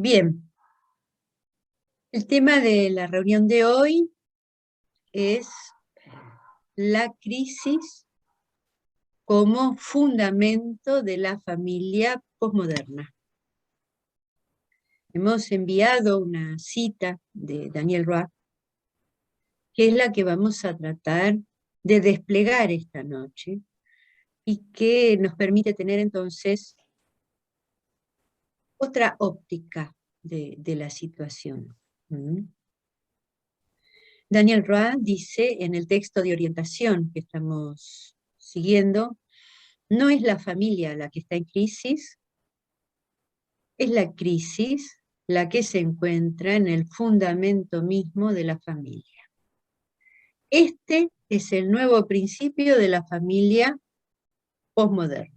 Bien, el tema de la reunión de hoy es la crisis como fundamento de la familia posmoderna. Hemos enviado una cita de Daniel Roth, que es la que vamos a tratar de desplegar esta noche y que nos permite tener entonces otra óptica de la situación. Daniel Roth dice en el texto de orientación que estamos siguiendo, no es la familia la que está en crisis, es la crisis la que se encuentra en el fundamento mismo de la familia. Este es el nuevo principio de la familia posmoderna.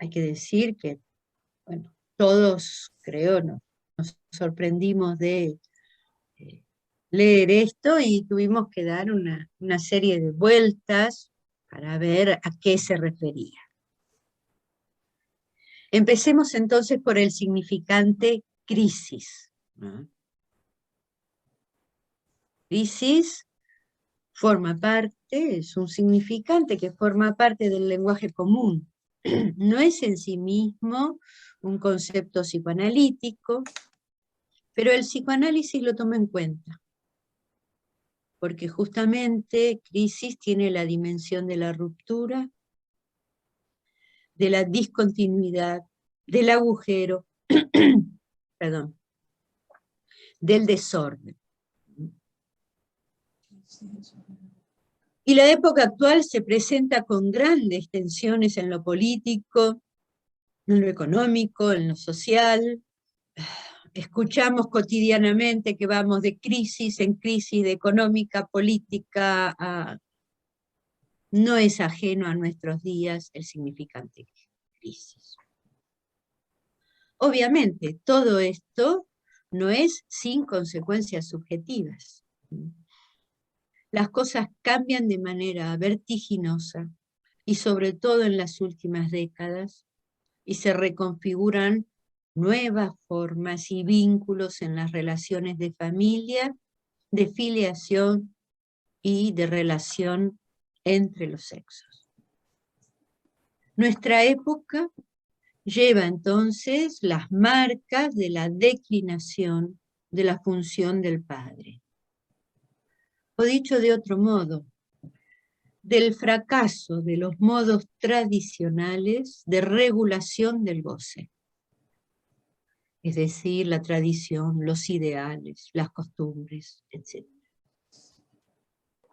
Hay que decir que, bueno, todos, creo, nos sorprendimos de leer esto y tuvimos que dar una serie de vueltas para ver a qué se refería. Empecemos entonces por el significante crisis. Crisis forma parte, es un significante que forma parte del lenguaje común. No es en sí mismo un concepto psicoanalítico, pero el psicoanálisis lo toma en cuenta, porque justamente crisis tiene la dimensión de la ruptura, de la discontinuidad, del agujero, perdón, del desorden. Y la época actual se presenta con grandes tensiones en lo político, en lo económico, en lo social. Escuchamos cotidianamente que vamos de crisis en crisis, de económica, política. No es ajeno a nuestros días el significante crisis. Obviamente, todo esto no es sin consecuencias subjetivas. Las cosas cambian de manera vertiginosa, y sobre todo en las últimas décadas, y se reconfiguran nuevas formas y vínculos en las relaciones de familia, de filiación y de relación entre los sexos. Nuestra época lleva entonces las marcas de la declinación de la función del padre. O dicho de otro modo, del fracaso de los modos tradicionales de regulación del goce. Es decir, la tradición, los ideales, las costumbres, etc.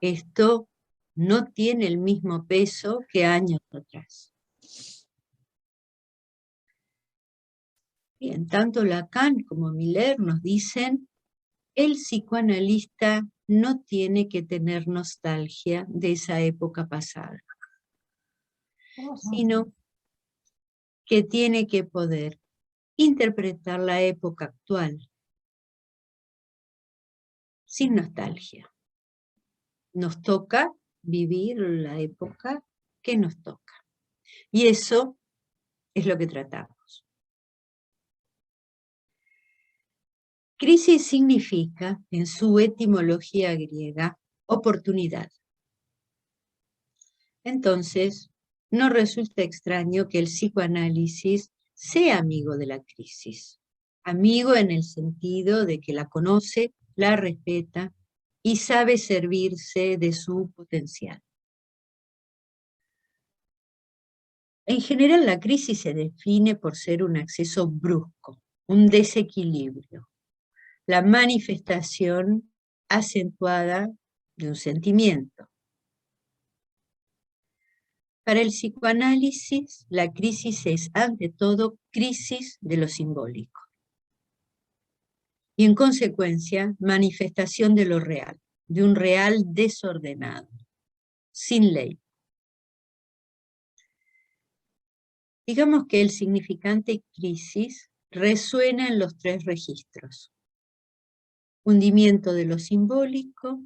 Esto no tiene el mismo peso que años atrás. Bien, tanto Lacan como Miller nos dicen, el psicoanalista no tiene que tener nostalgia de esa época pasada, sino que tiene que poder interpretar la época actual sin nostalgia. Nos toca vivir la época que nos toca. Y eso es lo que tratamos. Crisis significa, en su etimología griega, oportunidad. Entonces, no resulta extraño que el psicoanálisis sea amigo de la crisis. Amigo en el sentido de que la conoce, la respeta y sabe servirse de su potencial. En general, la crisis se define por ser un acceso brusco, un desequilibrio, la manifestación acentuada de un sentimiento. Para el psicoanálisis, la crisis es, ante todo, crisis de lo simbólico. Y en consecuencia, manifestación de lo real, de un real desordenado, sin ley. Digamos que el significante crisis resuena en los tres registros. Hundimiento de lo simbólico,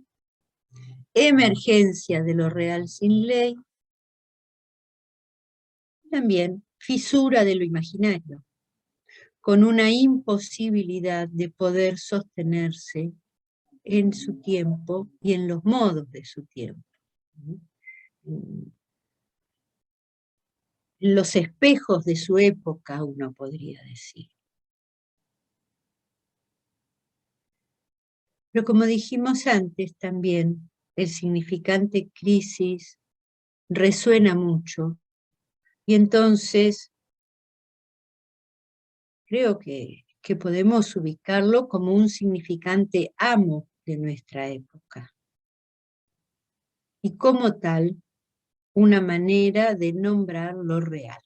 emergencia de lo real sin ley, también fisura de lo imaginario, con una imposibilidad de poder sostenerse en su tiempo y en los modos de su tiempo. En los espejos de su época, uno podría decir. Pero como dijimos antes también, el significante crisis resuena mucho, y entonces creo que podemos ubicarlo como un significante amo de nuestra época. Y como tal, una manera de nombrar lo real.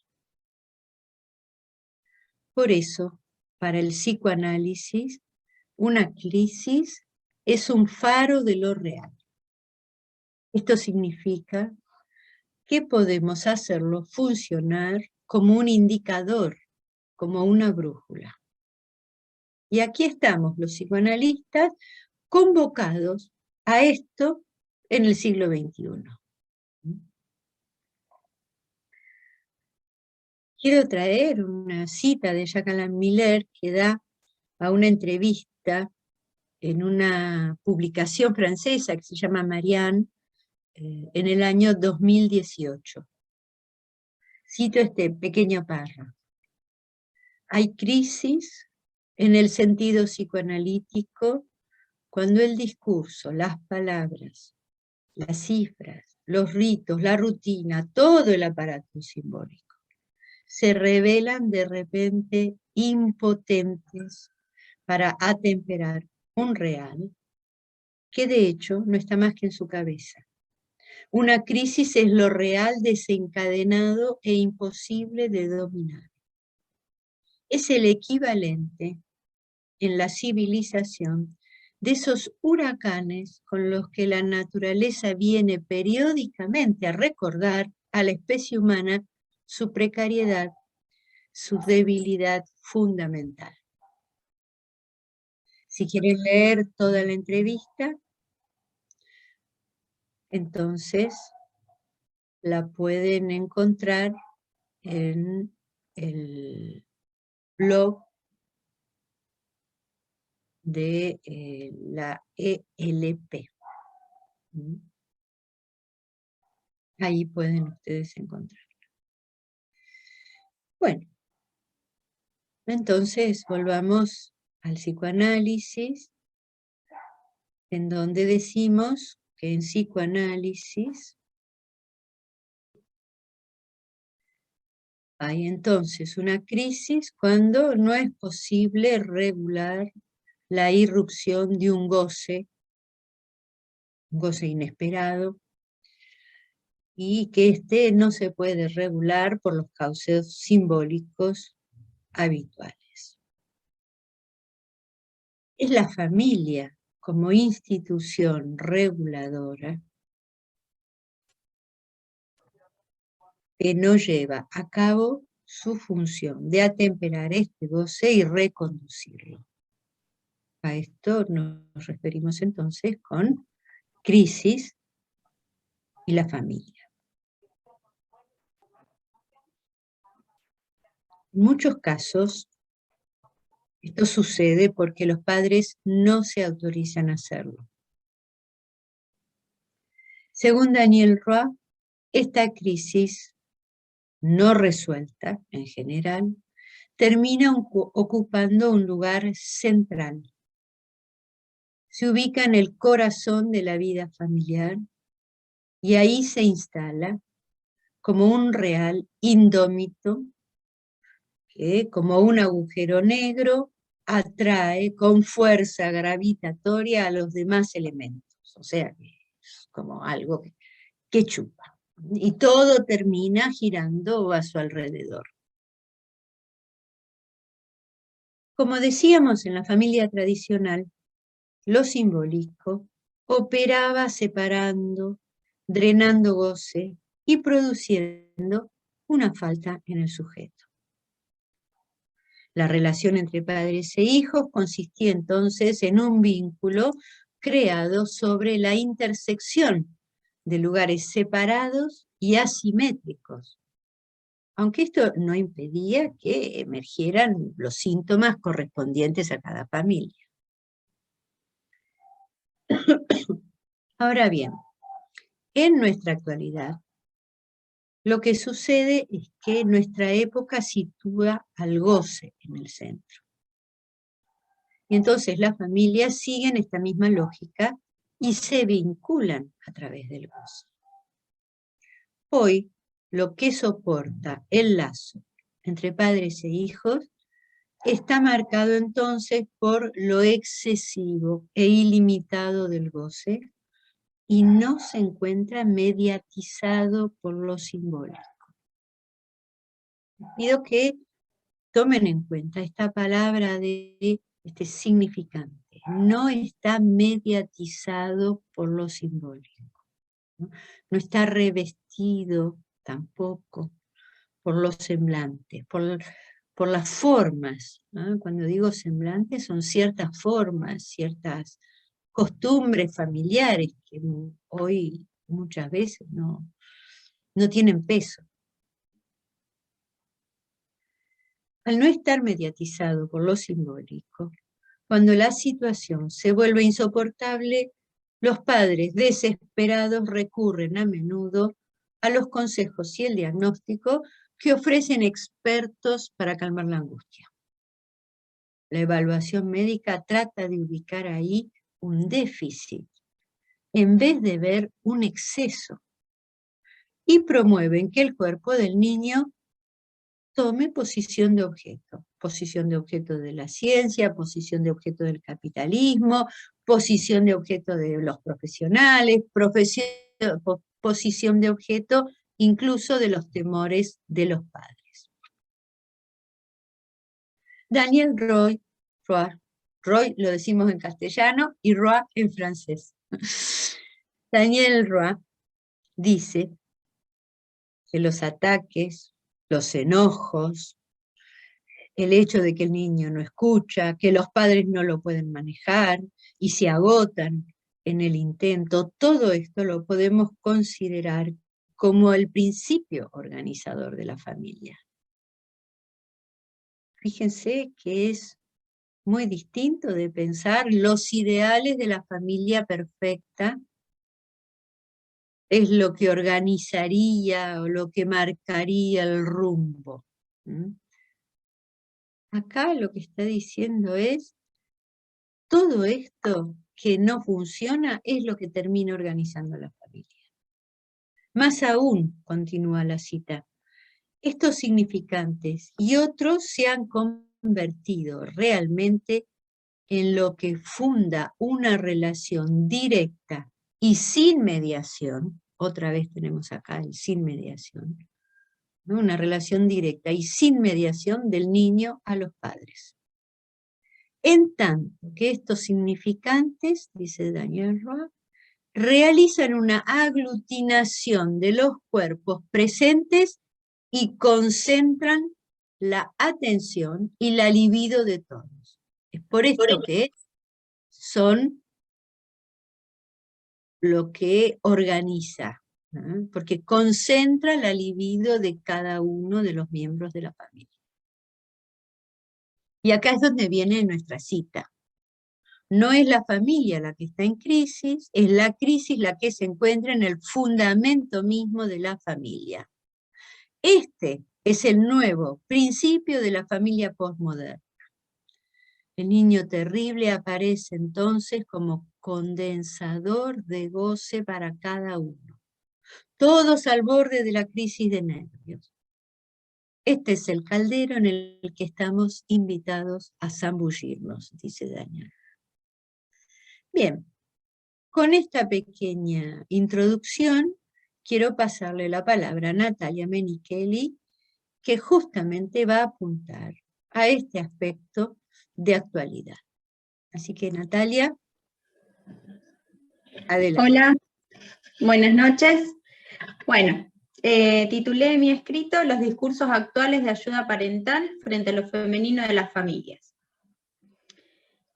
Por eso, para el psicoanálisis, una crisis es un faro de lo real. Esto significa que podemos hacerlo funcionar como un indicador, como una brújula. Y aquí estamos los psicoanalistas convocados a esto en el siglo XXI. Quiero traer una cita de Jacques Alain Miller que da a una entrevista en una publicación francesa que se llama Marianne, en el año 2018. Cito este pequeño párrafo. Hay crisis en el sentido psicoanalítico cuando el discurso, las palabras, las cifras, los ritos, la rutina, todo el aparato simbólico, se revelan de repente impotentes para atemperar un real que de hecho no está más que en su cabeza. Una crisis es lo real desencadenado e imposible de dominar. Es el equivalente en la civilización de esos huracanes con los que la naturaleza viene periódicamente a recordar a la especie humana su precariedad, su debilidad fundamental. Si quieren leer toda la entrevista, entonces la pueden encontrar en el blog de la ELP. Ahí pueden ustedes encontrar. Bueno, entonces volvamos al psicoanálisis, en donde decimos que en psicoanálisis hay entonces una crisis cuando no es posible regular la irrupción de un goce inesperado, y que este no se puede regular por los cauces simbólicos habituales. Es la familia como institución reguladora que no lleva a cabo su función de atemperar este goce y reconducirlo. A esto nos referimos entonces con crisis y la familia. En muchos casos, esto sucede porque los padres no se autorizan a hacerlo. Según Daniel Roy, esta crisis no resuelta, en general, termina ocupando un lugar central. Se ubica en el corazón de la vida familiar y ahí se instala como un real indómito que, como un agujero negro, atrae con fuerza gravitatoria a los demás elementos. O sea, es como algo que chupa. Y todo termina girando a su alrededor. Como decíamos en la familia tradicional, lo simbólico operaba separando, drenando goce y produciendo una falta en el sujeto. La relación entre padres e hijos consistía entonces en un vínculo creado sobre la intersección de lugares separados y asimétricos, aunque esto no impedía que emergieran los síntomas correspondientes a cada familia. Ahora bien, en nuestra actualidad, lo que sucede es que nuestra época sitúa al goce en el centro. Y entonces las familias siguen esta misma lógica y se vinculan a través del goce. Hoy, lo que soporta el lazo entre padres e hijos está marcado entonces por lo excesivo e ilimitado del goce y no se encuentra mediatizado por lo simbólico. Pido que tomen en cuenta esta palabra de este significante. No está mediatizado por lo simbólico. No está revestido tampoco por los semblantes, por las formas, ¿no? Cuando digo semblantes son ciertas formas, ciertas costumbres familiares que hoy muchas veces no tienen peso. Al no estar mediatizado por lo simbólico, cuando la situación se vuelve insoportable, los padres desesperados recurren a menudo a los consejos y el diagnóstico que ofrecen expertos para calmar la angustia. La evaluación médica trata de ubicar ahí un déficit, en vez de ver un exceso, y promueven que el cuerpo del niño tome posición de objeto de la ciencia, posición de objeto del capitalismo, posición de objeto de los profesionales, posición de objeto incluso de los temores de los padres. Daniel Roy lo decimos en castellano y Roy en francés. Daniel Roy dice que los ataques, los enojos, el hecho de que el niño no escucha, que los padres no lo pueden manejar y se agotan en el intento, todo esto lo podemos considerar como el principio organizador de la familia. Fíjense que es muy distinto de pensar los ideales de la familia perfecta, es lo que organizaría o lo que marcaría el rumbo. Acá lo que está diciendo es, todo esto que no funciona es lo que termina organizando la familia. Más aún, continúa la cita, estos significantes y otros se han convertido realmente en lo que funda una relación directa y sin mediación, otra vez tenemos acá el sin mediación, ¿no? Una relación directa y sin mediación del niño a los padres. En tanto que estos significantes, dice Daniel Roy, realizan una aglutinación de los cuerpos presentes y concentran la atención y la libido de todos. Es por esto que son lo que organiza, ¿no? Porque concentra la libido de cada uno de los miembros de la familia. Y acá es donde viene nuestra cita. No es la familia la que está en crisis, es la crisis la que se encuentra en el fundamento mismo de la familia. Este es el nuevo principio de la familia postmoderna. El niño terrible aparece entonces como condensador de goce para cada uno. Todos al borde de la crisis de nervios. Este es el caldero en el que estamos invitados a zambullirnos, dice Daniel. Bien, con esta pequeña introducción quiero pasarle la palabra a Natalia Menicheli, que justamente va a apuntar a este aspecto de actualidad. Así que Natalia, adelante. Hola, buenas noches. Bueno, titulé mi escrito Los discursos actuales de ayuda parental frente a lo femenino de las familias.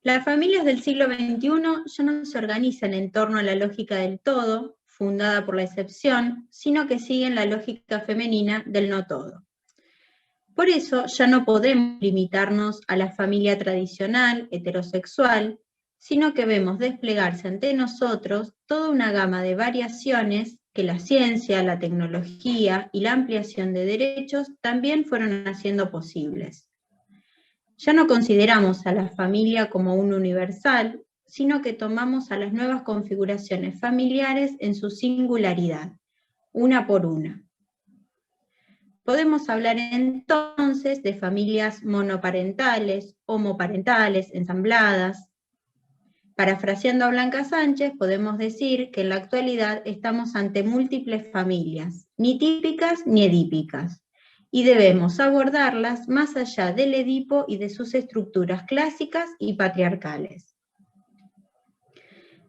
Las familias del siglo XXI ya no se organizan en torno a la lógica del todo, fundada por la excepción, sino que siguen la lógica femenina del no todo. Por eso ya no podemos limitarnos a la familia tradicional, heterosexual, sino que vemos desplegarse ante nosotros toda una gama de variaciones que la ciencia, la tecnología y la ampliación de derechos también fueron haciendo posibles. Ya no consideramos a la familia como un universal, sino que tomamos a las nuevas configuraciones familiares en su singularidad, una por una. Podemos hablar entonces de familias monoparentales, homoparentales, ensambladas. Parafraseando a Blanca Sánchez, podemos decir que en la actualidad estamos ante múltiples familias, ni típicas ni edípicas, y debemos abordarlas más allá del Edipo y de sus estructuras clásicas y patriarcales.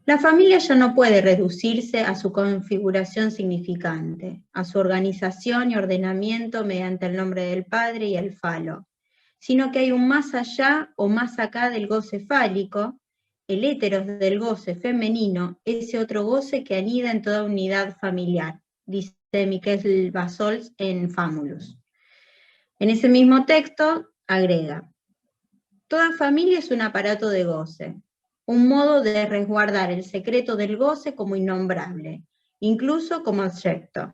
La familia ya no puede reducirse a su configuración significante, a su organización y ordenamiento mediante el nombre del padre y el falo, sino que hay un más allá o más acá del goce fálico, el héteros del goce femenino, ese otro goce que anida en toda unidad familiar, dice Miquel Bassols en Famulus. En ese mismo texto agrega: toda familia es un aparato de goce, un modo de resguardar el secreto del goce como innombrable, incluso como abyecto.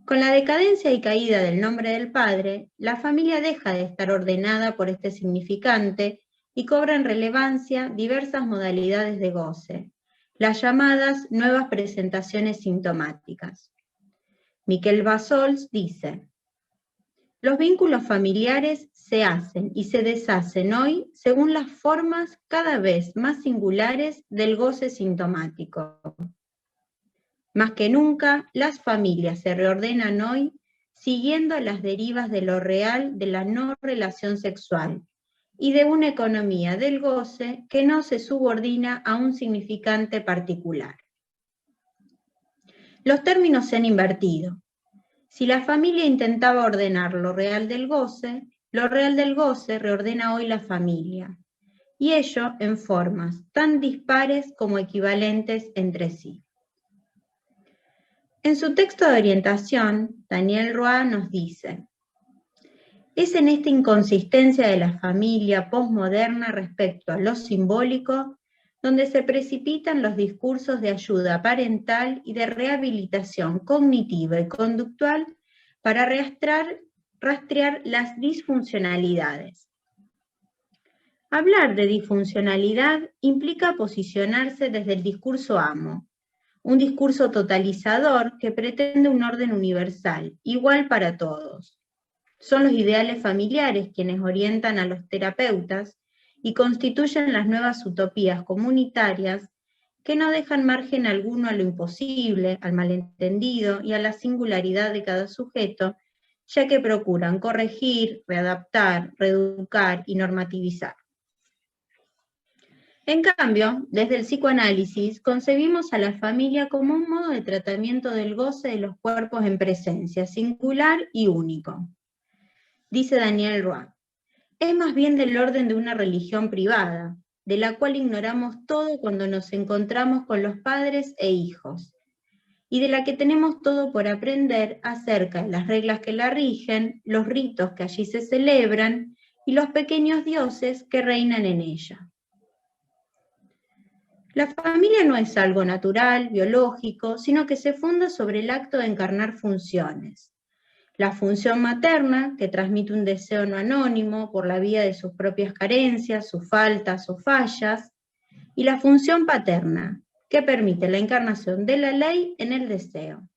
Con la decadencia y caída del nombre del padre, la familia deja de estar ordenada por este significante y cobran relevancia diversas modalidades de goce, las llamadas nuevas presentaciones sintomáticas. Miquel Bassols dice: los vínculos familiares se hacen y se deshacen hoy según las formas cada vez más singulares del goce sintomático. Más que nunca, las familias se reordenan hoy siguiendo las derivas de lo real de la no relación sexual y de una economía del goce que no se subordina a un significante particular. Los términos se han invertido. Si la familia intentaba ordenar lo real del goce reordena hoy la familia, y ello en formas tan dispares como equivalentes entre sí. En su texto de orientación, Daniel Roy nos dice: es en esta inconsistencia de la familia posmoderna respecto a lo simbólico donde se precipitan los discursos de ayuda parental y de rehabilitación cognitiva y conductual para rastrear las disfuncionalidades. Hablar de disfuncionalidad implica posicionarse desde el discurso amo, un discurso totalizador que pretende un orden universal, igual para todos. Son los ideales familiares quienes orientan a los terapeutas y constituyen las nuevas utopías comunitarias que no dejan margen alguno a lo imposible, al malentendido y a la singularidad de cada sujeto, ya que procuran corregir, readaptar, reeducar y normativizar. En cambio, desde el psicoanálisis concebimos a la familia como un modo de tratamiento del goce de los cuerpos en presencia, singular y único. Dice Daniel Roy: es más bien del orden de una religión privada, de la cual ignoramos todo cuando nos encontramos con los padres e hijos, y de la que tenemos todo por aprender acerca de las reglas que la rigen, los ritos que allí se celebran y los pequeños dioses que reinan en ella. La familia no es algo natural, biológico, sino que se funda sobre el acto de encarnar funciones. La función materna, que transmite un deseo no anónimo por la vía de sus propias carencias, sus faltas o fallas, y la función paterna, que permite la encarnación de la ley en el deseo.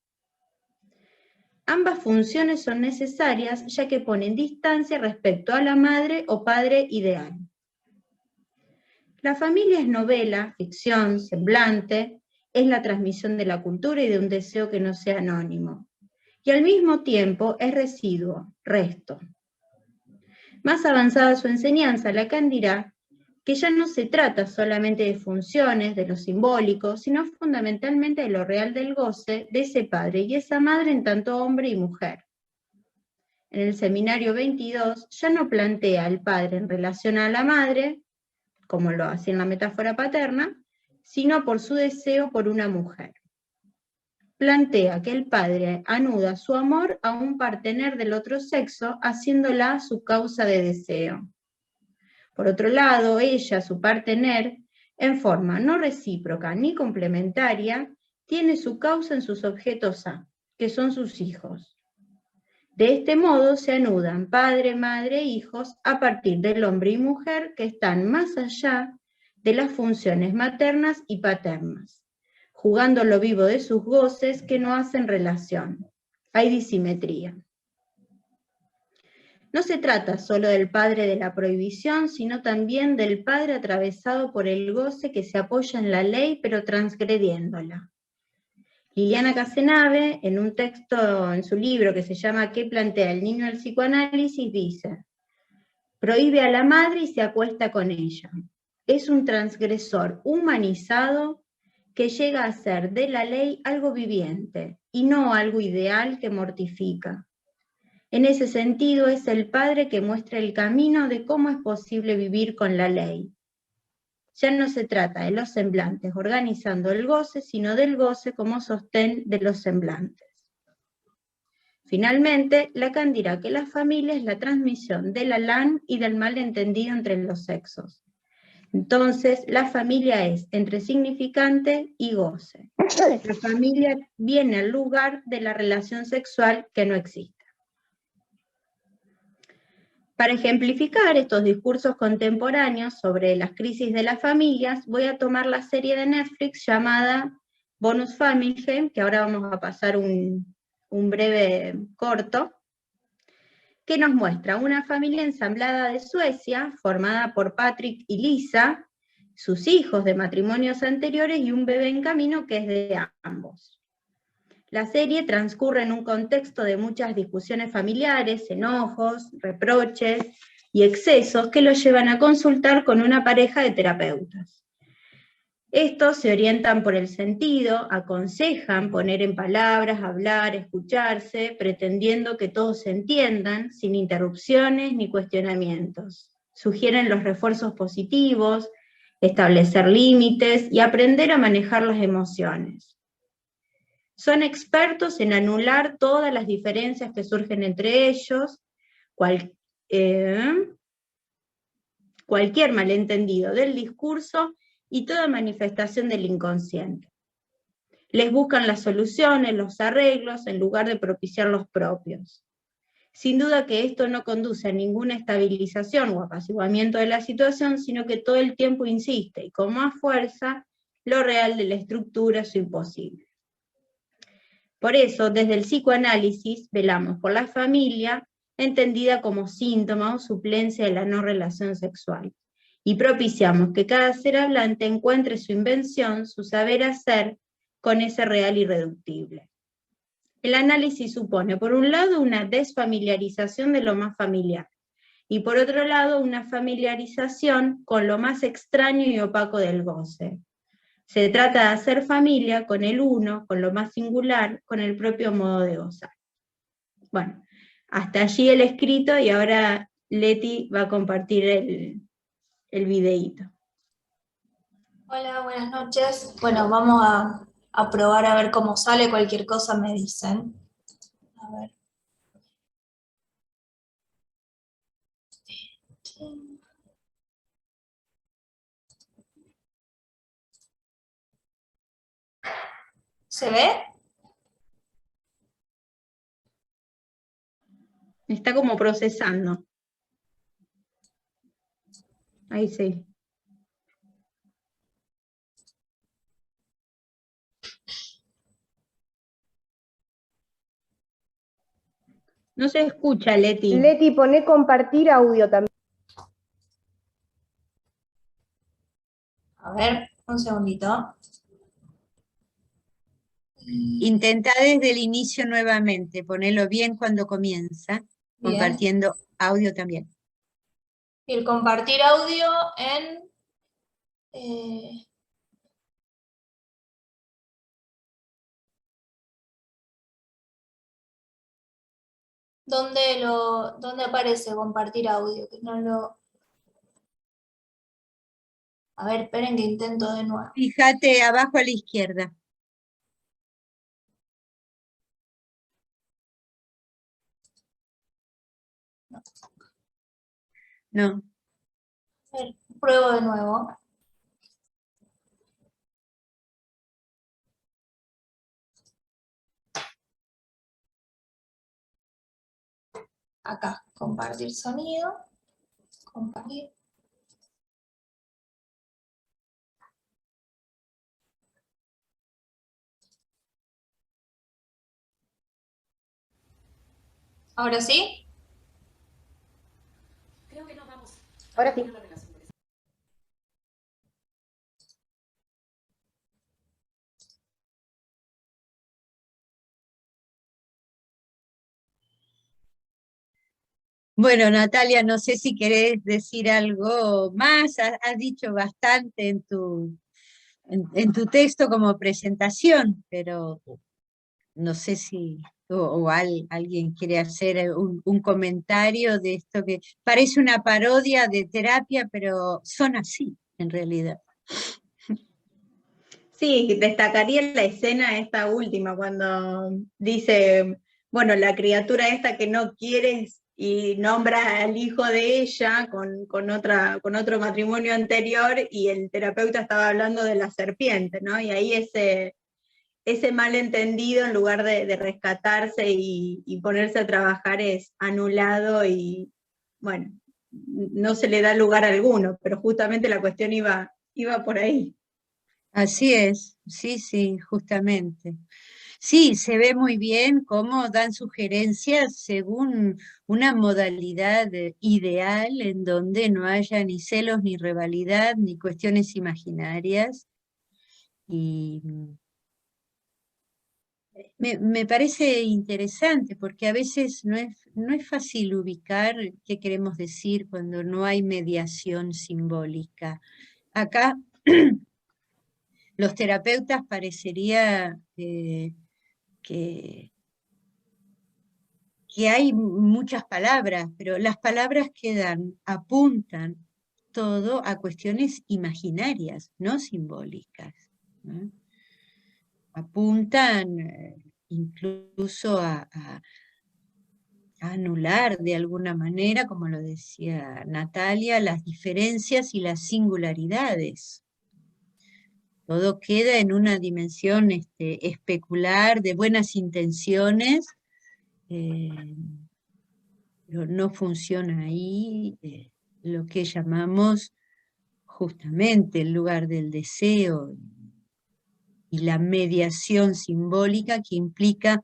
Ambas funciones son necesarias ya que ponen distancia respecto a la madre o padre ideal. La familia es novela, ficción, semblante, es la transmisión de la cultura y de un deseo que no sea anónimo. Y al mismo tiempo es residuo, resto. Más avanzada su enseñanza, Lacan dirá que ya no se trata solamente de funciones, de lo simbólico, sino fundamentalmente de lo real del goce de ese padre y esa madre en tanto hombre y mujer. En el seminario 22 ya no plantea al padre en relación a la madre, como lo hacía en la metáfora paterna, sino por su deseo por una mujer. plantea que el padre anuda su amor a un partener del otro sexo, haciéndola su causa de deseo. Por otro lado, ella, su partener, en forma no recíproca ni complementaria, tiene su causa en sus objetos A, que son sus hijos. De este modo se anudan padre, madre e hijos a partir del hombre y mujer que están más allá de las funciones maternas y paternas, jugando lo vivo de sus goces que no hacen relación. Hay disimetría. No se trata solo del padre de la prohibición, sino también del padre atravesado por el goce que se apoya en la ley pero transgrediéndola. Liliana Casenave, en un texto en su libro que se llama ¿Qué plantea el niño del psicoanálisis?, dice: prohíbe a la madre y se acuesta con ella. Es un transgresor humanizado que llega a ser de la ley algo viviente y no algo ideal que mortifica. En ese sentido es el padre que muestra el camino de cómo es posible vivir con la ley. Ya no se trata de los semblantes organizando el goce, sino del goce como sostén de los semblantes. Finalmente, Lacan dirá que la familia es la transmisión del alán y del malentendido entre los sexos. Entonces, la familia es entre significante y goce. La familia viene al lugar de la relación sexual que no existe. Para ejemplificar estos discursos contemporáneos sobre las crisis de las familias, voy a tomar la serie de Netflix llamada Bonus Family, que ahora vamos a pasar un breve corto, que nos muestra una familia ensamblada de Suecia, formada por Patrick y Lisa, sus hijos de matrimonios anteriores y un bebé en camino que es de ambos. La serie transcurre en un contexto de muchas discusiones familiares, enojos, reproches y excesos que los llevan a consultar con una pareja de terapeutas. Estos se orientan por el sentido, aconsejan poner en palabras, hablar, escucharse, pretendiendo que todos se entiendan, sin interrupciones ni cuestionamientos. Sugieren los refuerzos positivos, establecer límites y aprender a manejar las emociones. Son expertos en anular todas las diferencias que surgen entre ellos, cualquier malentendido del discurso y toda manifestación del inconsciente. Les buscan las soluciones, los arreglos, en lugar de propiciar los propios. Sin duda que esto no conduce a ninguna estabilización o apaciguamiento de la situación, sino que todo el tiempo insiste, y con más fuerza, lo real de la estructura es imposible. Por eso, desde el psicoanálisis, velamos por la familia, entendida como síntoma o suplencia de la no relación sexual, y propiciamos que cada ser hablante encuentre su invención, su saber hacer, con ese real irreductible. El análisis supone, por un lado, una desfamiliarización de lo más familiar, y por otro lado, una familiarización con lo más extraño y opaco del goce. Se trata de hacer familia con el uno, con lo más singular, con el propio modo de gozar. Bueno, hasta allí el escrito y ahora Leti va a compartir el videíto. Hola, buenas noches. Bueno, vamos a probar a ver cómo sale. Cualquier cosa me dicen. A ver. ¿Se ve? Está como procesando. Ahí sí. No se escucha, Leti. Leti, poné compartir audio también. A ver, un segundito. Intenta desde el inicio nuevamente, ponelo bien cuando comienza, Bien. compartiendo audio también. Y el compartir audio en... ¿Dónde aparece compartir audio? Que no lo... A ver, esperen que intento de nuevo. Fíjate abajo a la izquierda. No. A ver, pruebo de nuevo. Acá, compartir sonido. Compartir. ¿Ahora sí? Ahora sí. Bueno, Natalia, no sé si querés decir algo más, has dicho bastante en tu texto como presentación, pero no sé si alguien quiere hacer un comentario de esto que parece una parodia de terapia, pero son así, en realidad. Sí, destacaría la escena esta última, cuando dice, bueno, la criatura esta que no quieres y nombra al hijo de ella con otro matrimonio anterior, y el terapeuta estaba hablando de la serpiente, ¿no? Y ahí ese malentendido, en lugar de rescatarse y ponerse a trabajar, es anulado y, bueno, no se le da lugar alguno, pero justamente la cuestión iba por ahí. Así es, sí, sí, justamente. Sí, se ve muy bien cómo dan sugerencias según una modalidad ideal en donde no haya ni celos, ni rivalidad, ni cuestiones imaginarias. Y me parece interesante porque a veces no es fácil ubicar qué queremos decir cuando no hay mediación simbólica. Acá los terapeutas parecería que hay muchas palabras, pero las palabras que dan apuntan todo a cuestiones imaginarias, no simbólicas, ¿no? Apuntan incluso a anular de alguna manera, como lo decía Natalia, las diferencias y las singularidades. Todo queda en una dimensión especular de buenas intenciones, pero no funciona ahí lo que llamamos justamente el lugar del deseo y la mediación simbólica que implica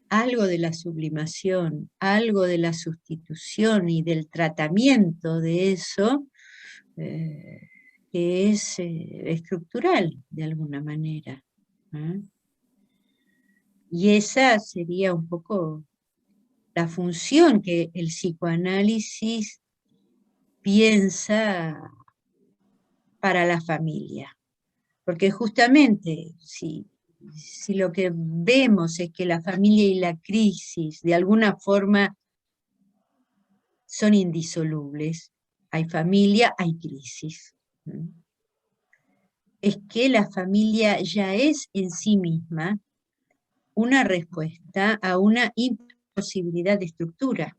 algo de la sublimación, algo de la sustitución y del tratamiento de eso, que es estructural de alguna manera. ¿Eh? Y esa sería un poco la función que el psicoanálisis piensa para la familia. Porque justamente si lo que vemos es que la familia y la crisis de alguna forma son indisolubles, hay familia, hay crisis. Es que la familia ya es en sí misma una respuesta a una imposibilidad de estructura.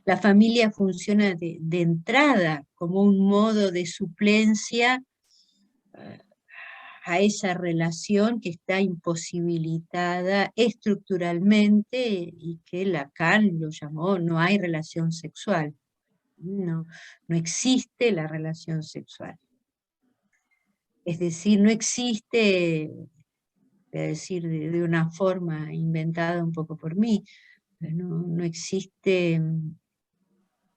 La familia funciona de entrada como un modo de suplencia a esa relación que está imposibilitada estructuralmente y que Lacan lo llamó no hay relación sexual. No existe la relación sexual. Es decir, no existe, voy a decir de una forma inventada un poco por mí, no existe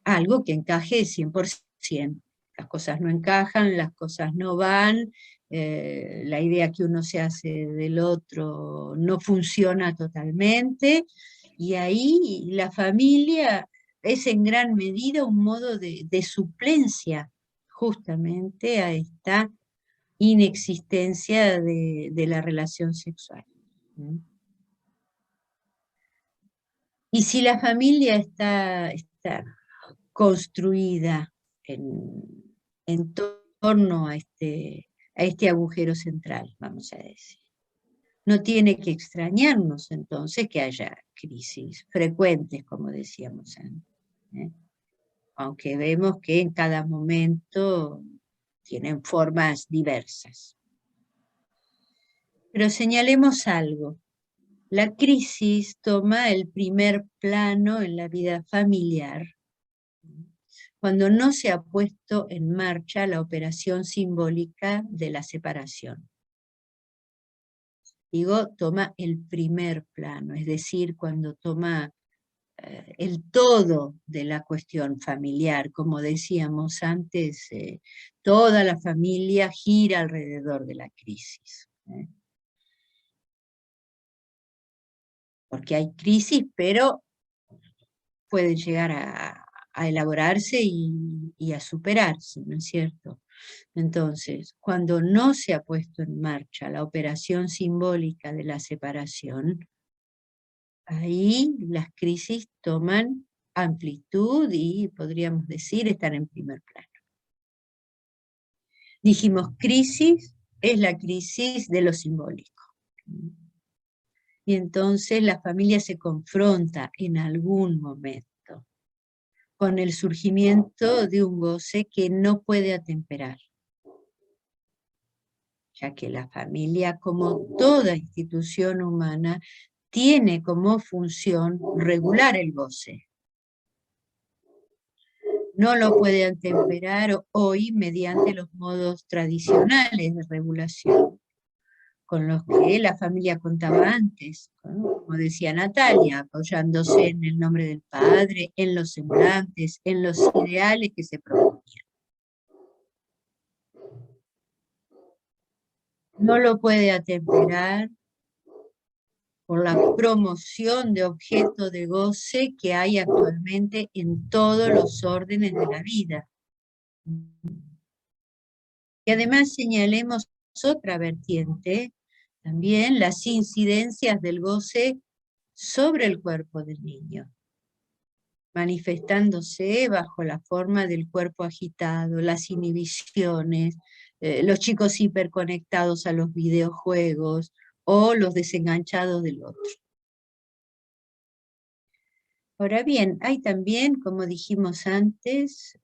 algo que encaje 100%. Las cosas no encajan, las cosas no van, la idea que uno se hace del otro no funciona totalmente, y ahí la familia es en gran medida un modo de suplencia justamente a esta inexistencia de la relación sexual. Y si la familia está construida en torno a este agujero central, vamos a decir. No tiene que extrañarnos entonces que haya crisis frecuentes, como decíamos antes. aunque vemos que en cada momento tienen formas diversas. Pero señalemos algo. La crisis toma el primer plano en la vida familiar cuando no se ha puesto en marcha la operación simbólica de la separación. Digo, toma el primer plano, es decir, cuando toma el todo de la cuestión familiar. Como decíamos antes, toda la familia gira alrededor de la crisis. Porque hay crisis, pero pueden llegar a elaborarse y a superarse, ¿no es cierto? Entonces, cuando no se ha puesto en marcha la operación simbólica de la separación, ahí las crisis toman amplitud y podríamos decir están en primer plano. Dijimos, crisis es la crisis de lo simbólico. Y entonces la familia se confronta en algún momento con el surgimiento de un goce que no puede atemperar, ya que la familia, como toda institución humana, tiene como función regular el goce. No lo puede atemperar hoy mediante los modos tradicionales de regulación, con los que la familia contaba antes, ¿no? Como decía Natalia, apoyándose en el nombre del padre, en los semblantes, en los ideales que se proponían. No lo puede atemperar por la promoción de objetos de goce que hay actualmente en todos los órdenes de la vida. Y además señalemos otra vertiente, también las incidencias del goce sobre el cuerpo del niño, manifestándose bajo la forma del cuerpo agitado, las inhibiciones, los chicos hiperconectados a los videojuegos o los desenganchados del otro. Ahora bien, hay también, como dijimos antes,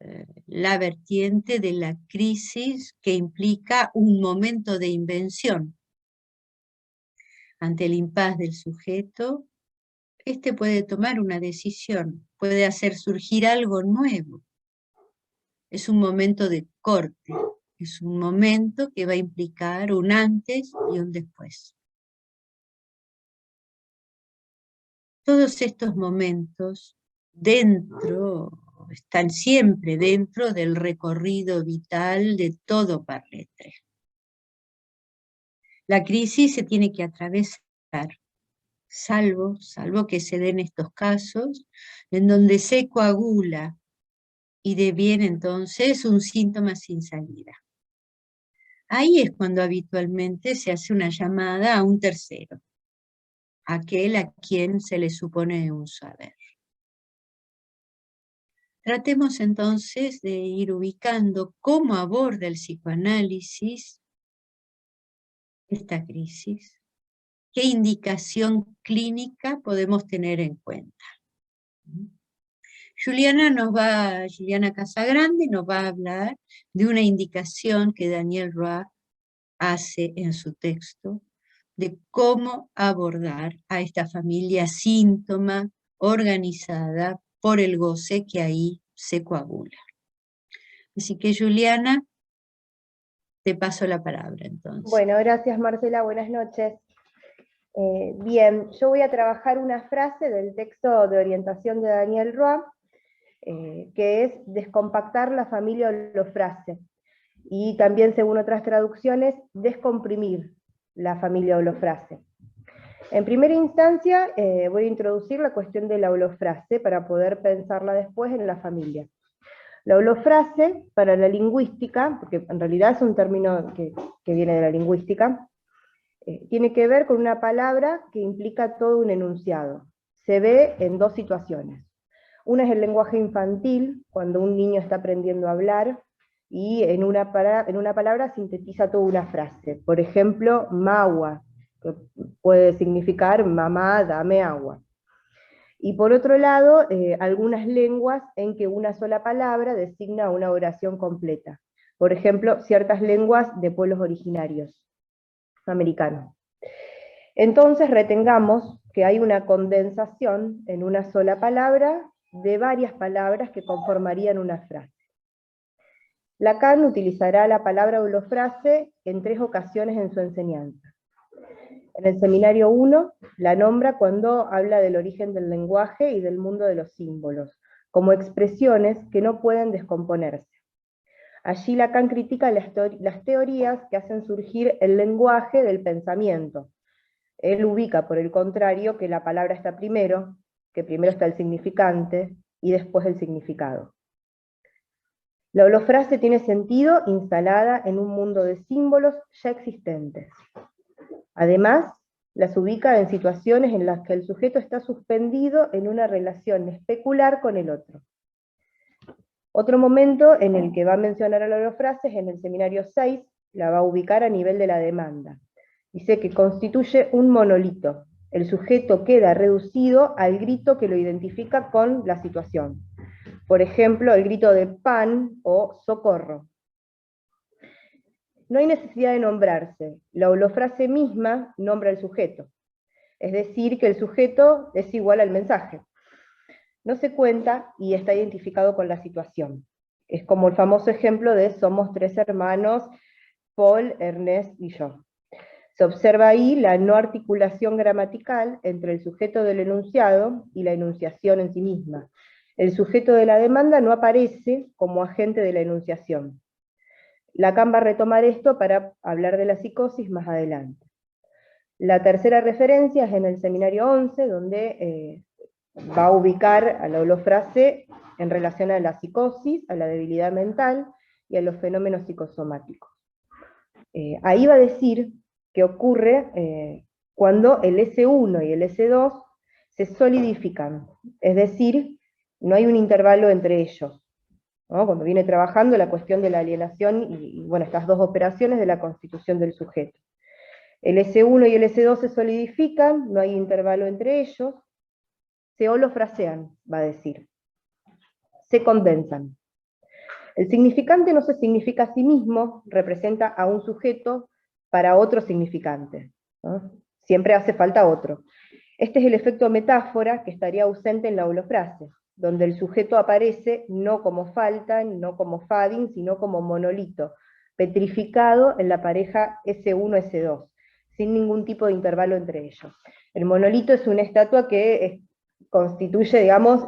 la vertiente de la crisis que implica un momento de invención. Ante el impas del sujeto, este puede tomar una decisión, puede hacer surgir algo nuevo. Es un momento de corte, es un momento que va a implicar un antes y un después. Todos estos momentos están siempre dentro del recorrido vital de todo parletre. La crisis se tiene que atravesar, salvo que se den estos casos, en donde se coagula y deviene entonces un síntoma sin salida. Ahí es cuando habitualmente se hace una llamada a un tercero, aquel a quien se le supone un saber. Tratemos entonces de ir ubicando cómo aborda el psicoanálisis esta crisis, qué indicación clínica podemos tener en cuenta. Juliana Casagrande nos va a hablar de una indicación que Daniel Roy hace en su texto de cómo abordar a esta familia síntoma organizada por el goce que ahí se coagula. Así que Juliana, te paso la palabra entonces. Bueno, gracias Marcela, buenas noches. Bien, yo voy a trabajar una frase del texto de orientación de Daniel Roy, que es descompactar la familia holofrase, y también según otras traducciones, descomprimir la familia holofrase. En primera instancia voy a introducir la cuestión de la holofrase para poder pensarla después en la familia. La holofrase, para la lingüística, porque en realidad es un término que viene de la lingüística, tiene que ver con una palabra que implica todo un enunciado. Se ve en dos situaciones. Una es el lenguaje infantil, cuando un niño está aprendiendo a hablar, y en una palabra sintetiza toda una frase. Por ejemplo, magua, que puede significar mamá, dame agua. Y por otro lado, algunas lenguas en que una sola palabra designa una oración completa. Por ejemplo, ciertas lenguas de pueblos originarios americanos. Entonces retengamos que hay una condensación en una sola palabra de varias palabras que conformarían una frase. Lacan utilizará la palabra holofrase en 3 ocasiones en su enseñanza. En el seminario 1 la nombra cuando habla del origen del lenguaje y del mundo de los símbolos, como expresiones que no pueden descomponerse. Allí Lacan critica las teorías que hacen surgir el lenguaje del pensamiento. Él ubica, por el contrario, que la palabra está primero, que primero está el significante y después el significado. La holofrase tiene sentido instalada en un mundo de símbolos ya existentes. Además, las ubica en situaciones en las que el sujeto está suspendido en una relación especular con el otro. Otro momento en el que va a mencionar a la holofrase es en el seminario 6, la va a ubicar a nivel de la demanda. Dice que constituye un monolito. El sujeto queda reducido al grito que lo identifica con la situación. Por ejemplo, el grito de pan o socorro. No hay necesidad de nombrarse. La holofrase misma nombra al sujeto. Es decir, que el sujeto es igual al mensaje. No se cuenta y está identificado con la situación. Es como el famoso ejemplo de somos 3 hermanos, Paul, Ernest y yo. Se observa ahí la no articulación gramatical entre el sujeto del enunciado y la enunciación en sí misma. El sujeto de la demanda no aparece como agente de la enunciación. Lacan va a retomar esto para hablar de la psicosis más adelante. La tercera referencia es en el seminario 11, donde va a ubicar a la holofrase en relación a la psicosis, a la debilidad mental y a los fenómenos psicosomáticos. Ahí va a decir que ocurre cuando el S1 y el S2 se solidifican, es decir, no hay un intervalo entre ellos, ¿no? Cuando viene trabajando la cuestión de la alienación y bueno, estas 2 operaciones de la constitución del sujeto. El S1 y el S2 se solidifican, no hay intervalo entre ellos, se holofrasean, va a decir, se condensan. El significante no se significa a sí mismo, representa a un sujeto para otro significante, ¿no? Siempre hace falta otro. Este es el efecto metáfora que estaría ausente en la holofrase, donde el sujeto aparece no como falta, no como fading, sino como monolito, petrificado en la pareja S1-S2, sin ningún tipo de intervalo entre ellos. El monolito es una estatua que constituye, digamos,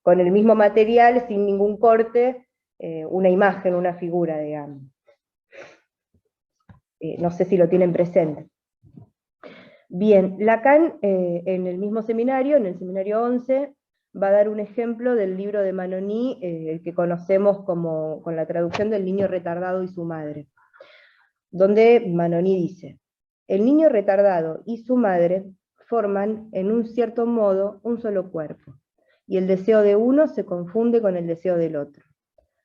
con el mismo material, sin ningún corte, una imagen, una figura, digamos. No sé si lo tienen presente. Bien, Lacan en el mismo seminario, en el seminario 11, va a dar un ejemplo del libro de Manoni, el que conocemos con la traducción del niño retardado y su madre, donde Manoni dice: el niño retardado y su madre forman en un cierto modo un solo cuerpo, y el deseo de uno se confunde con el deseo del otro.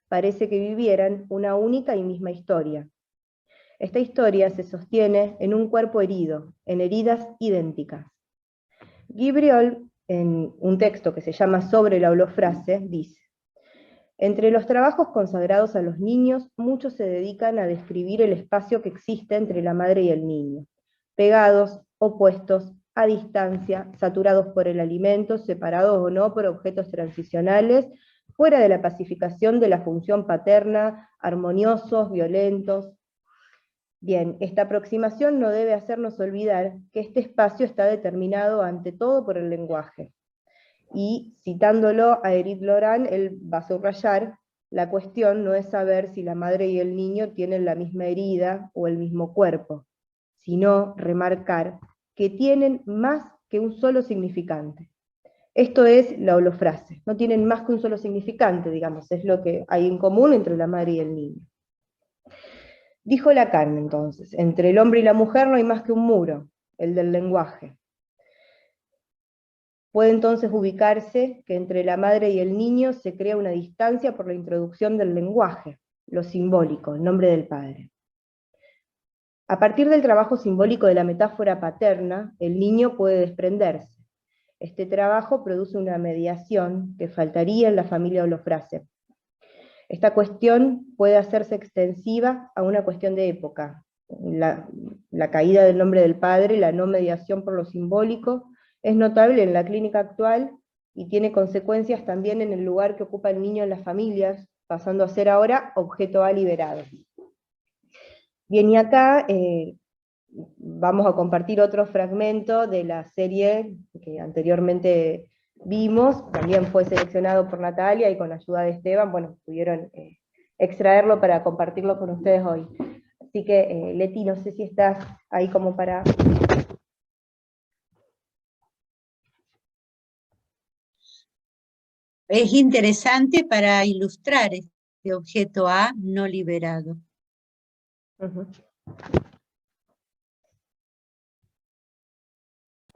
Parece que vivieran una única y misma historia. Esta historia se sostiene en un cuerpo herido, en heridas idénticas. Guy Briol, en un texto que se llama Sobre la holofrase, dice: entre los trabajos consagrados a los niños, muchos se dedican a describir el espacio que existe entre la madre y el niño, pegados, opuestos, a distancia, saturados por el alimento, separados o no por objetos transicionales, fuera de la pacificación de la función paterna, armoniosos, violentos. Bien, esta aproximación no debe hacernos olvidar que este espacio está determinado ante todo por el lenguaje. Y citándolo a Éric Laurent, él va a subrayar: la cuestión no es saber si la madre y el niño tienen la misma herida o el mismo cuerpo, sino remarcar que tienen más que un solo significante. Esto es la holofrase, no tienen más que un solo significante, digamos, es lo que hay en común entre la madre y el niño. Dijo Lacan entonces: entre el hombre y la mujer no hay más que un muro, el del lenguaje. Puede entonces ubicarse que entre la madre y el niño se crea una distancia por la introducción del lenguaje, lo simbólico, el nombre del padre. A partir del trabajo simbólico de la metáfora paterna, el niño puede desprenderse. Este trabajo produce una mediación que faltaría en la familia holofrase. Esta cuestión puede hacerse extensiva a una cuestión de época. La caída del nombre del padre, la no mediación por lo simbólico, es notable en la clínica actual y tiene consecuencias también en el lugar que ocupa el niño en las familias, pasando a ser ahora objeto A liberado. Bien, y acá vamos a compartir otro fragmento de la serie que anteriormente vimos, también fue seleccionado por Natalia y con la ayuda de Esteban, bueno, pudieron extraerlo para compartirlo con ustedes hoy. Así que, Leti, no sé si estás ahí como para... Es interesante para ilustrar este objeto A no liberado.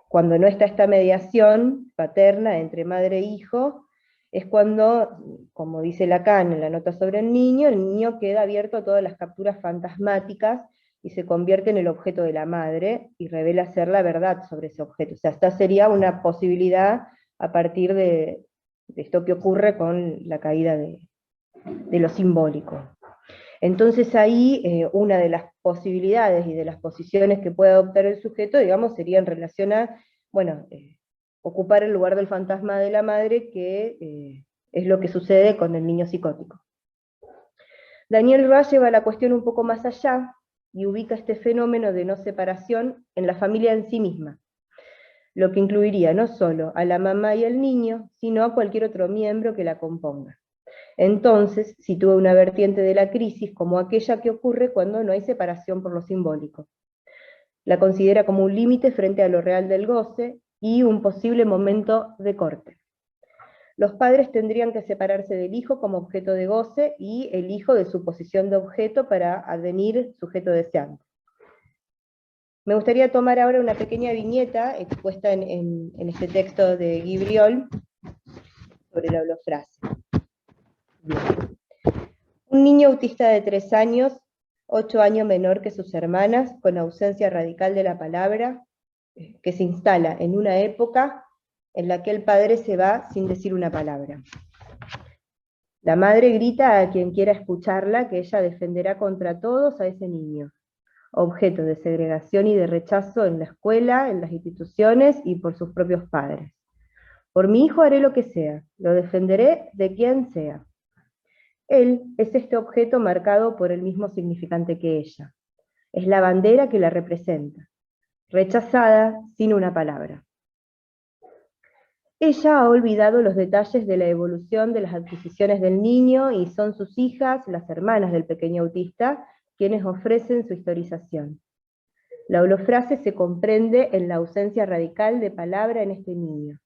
Cuando no está esta mediación paterna entre madre e hijo, es cuando, como dice Lacan en la nota sobre el niño queda abierto a todas las capturas fantasmáticas y se convierte en el objeto de la madre y revela ser la verdad sobre ese objeto. O sea, esta sería una posibilidad a partir de esto que ocurre con la caída de lo simbólico. Entonces ahí una de las posibilidades y de las posiciones que puede adoptar el sujeto, digamos, sería en relación a, bueno, ocupar el lugar del fantasma de la madre, que es lo que sucede con el niño psicótico. Daniel Roy lleva la cuestión un poco más allá y ubica este fenómeno de no separación en la familia en sí misma, lo que incluiría no solo a la mamá y al niño, sino a cualquier otro miembro que la componga. Entonces, sitúa una vertiente de la crisis como aquella que ocurre cuando no hay separación por lo simbólico. La considera como un límite frente a lo real del goce y un posible momento de corte. Los padres tendrían que separarse del hijo como objeto de goce y el hijo de su posición de objeto para advenir sujeto deseante. Me gustaría tomar ahora una pequeña viñeta expuesta en este texto de Guy Briol sobre la holofrase. Un niño autista de 3 años, 8 años menor que sus hermanas, con ausencia radical de la palabra, que se instala en una época en la que el padre se va sin decir una palabra. La madre grita a quien quiera escucharla que ella defenderá contra todos a ese niño, objeto de segregación y de rechazo en la escuela, en las instituciones y por sus propios padres. Por mi hijo haré lo que sea, lo defenderé de quien sea. Él es este objeto marcado por el mismo significante que ella. Es la bandera que la representa, rechazada sin una palabra. Ella ha olvidado los detalles de la evolución de las adquisiciones del niño y son sus hijas, las hermanas del pequeño autista, quienes ofrecen su historización. La holofrase se comprende en la ausencia radical de palabra en este niño,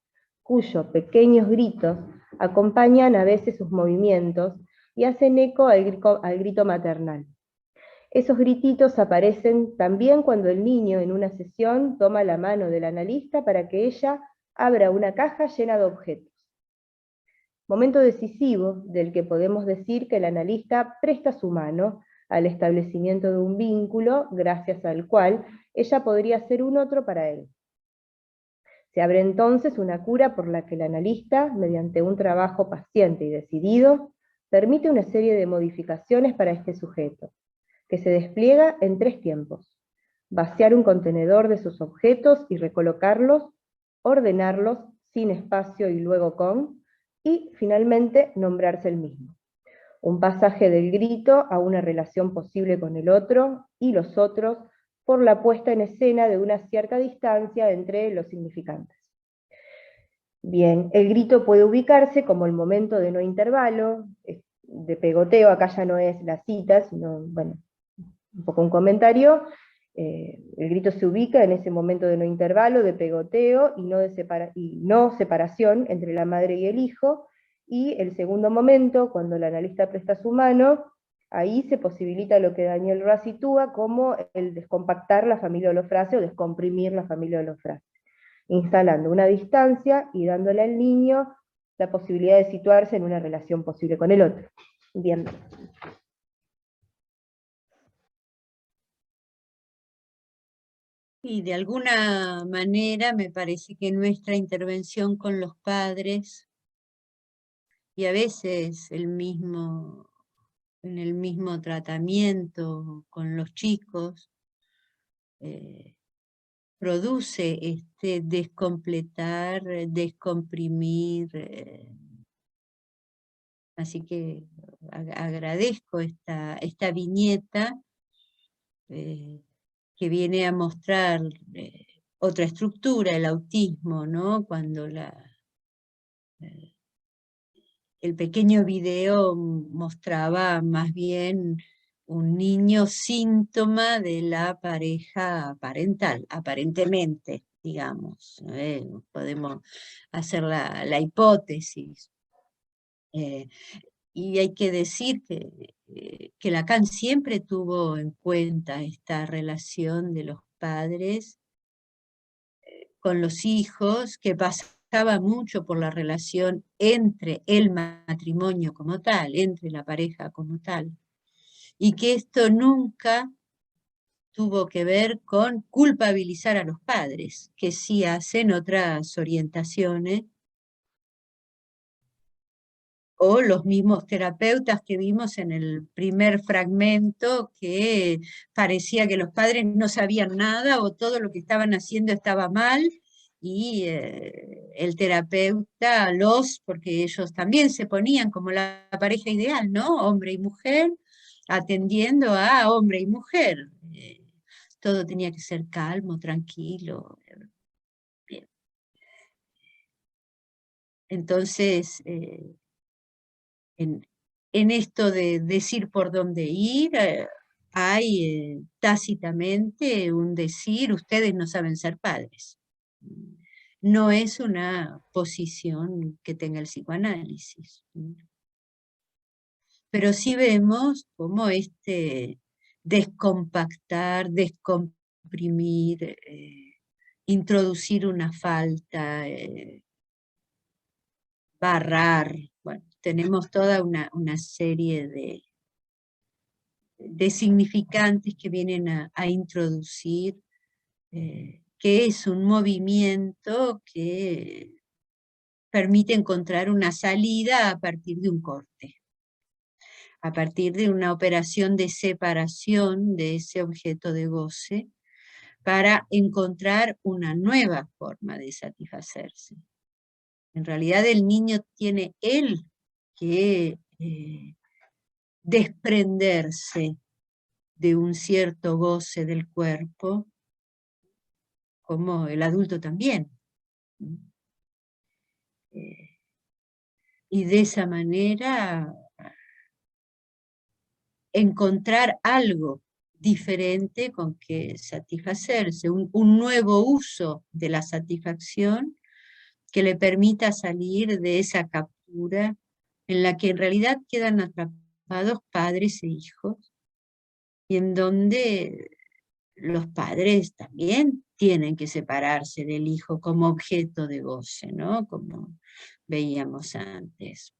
cuyos pequeños gritos acompañan a veces sus movimientos y hacen eco al grito maternal. Esos grititos aparecen también cuando el niño en una sesión toma la mano del analista para que ella abra una caja llena de objetos. Momento decisivo del que podemos decir que el analista presta su mano al establecimiento de un vínculo gracias al cual ella podría ser un otro para él. Se abre entonces una cura por la que el analista, mediante un trabajo paciente y decidido, permite una serie de modificaciones para este sujeto, que se despliega en 3 tiempos: vaciar un contenedor de sus objetos y recolocarlos, ordenarlos sin espacio y luego con, y finalmente nombrarse el mismo. Un pasaje del grito a una relación posible con el otro y los otros por la puesta en escena de una cierta distancia entre los significantes. Bien, el grito puede ubicarse como el momento de no intervalo, de pegoteo, acá ya no es la cita, sino, bueno, un poco un comentario. El grito se ubica en ese momento de no intervalo, de pegoteo y no separación entre la madre y el hijo, y el segundo momento, cuando el analista presta su mano, ahí se posibilita lo que Daniel Roy sitúa como el descompactar la familia holofrase o descomprimir la familia holofrase, instalando una distancia y dándole al niño la posibilidad de situarse en una relación posible con el otro. Bien. Y de alguna manera me parece que nuestra intervención con los padres, y a veces en el mismo tratamiento con los chicos, produce este descompletar, descomprimir. Así que agradezco esta viñeta que viene a mostrar otra estructura, el autismo, ¿no? Cuando el pequeño video mostraba más bien un niño síntoma de la pareja parental, aparentemente, digamos. Podemos hacer la hipótesis. Y hay que decir que Lacan siempre tuvo en cuenta esta relación de los padres con los hijos, que pasaba mucho por la relación entre el matrimonio como tal, entre la pareja como tal, y que esto nunca tuvo que ver con culpabilizar a los padres, que sí hacen otras orientaciones, o los mismos terapeutas que vimos en el primer fragmento, que parecía que los padres no sabían nada o todo lo que estaban haciendo estaba mal, y el terapeuta porque ellos también se ponían como la pareja ideal, ¿no? Hombre y mujer, atendiendo a hombre y mujer. Todo tenía que ser calmo, tranquilo. Bien. Entonces, en esto de decir por dónde ir, hay tácitamente un decir, ustedes no saben ser padres. No es una posición que tenga el psicoanálisis. Pero sí vemos cómo descompactar, descomprimir, introducir una falta, barrar, bueno, tenemos toda una serie de significantes que vienen a introducir, que es un movimiento que permite encontrar una salida a partir de un corte, a partir de una operación de separación de ese objeto de goce, para encontrar una nueva forma de satisfacerse. En realidad el niño tiene él que desprenderse de un cierto goce del cuerpo, como el adulto también. Y de esa manera encontrar algo diferente con que satisfacerse, un nuevo uso de la satisfacción que le permita salir de esa captura en la que en realidad quedan atrapados padres e hijos, y en donde los padres también tienen que separarse del hijo como objeto de goce, ¿no? Como veíamos antes.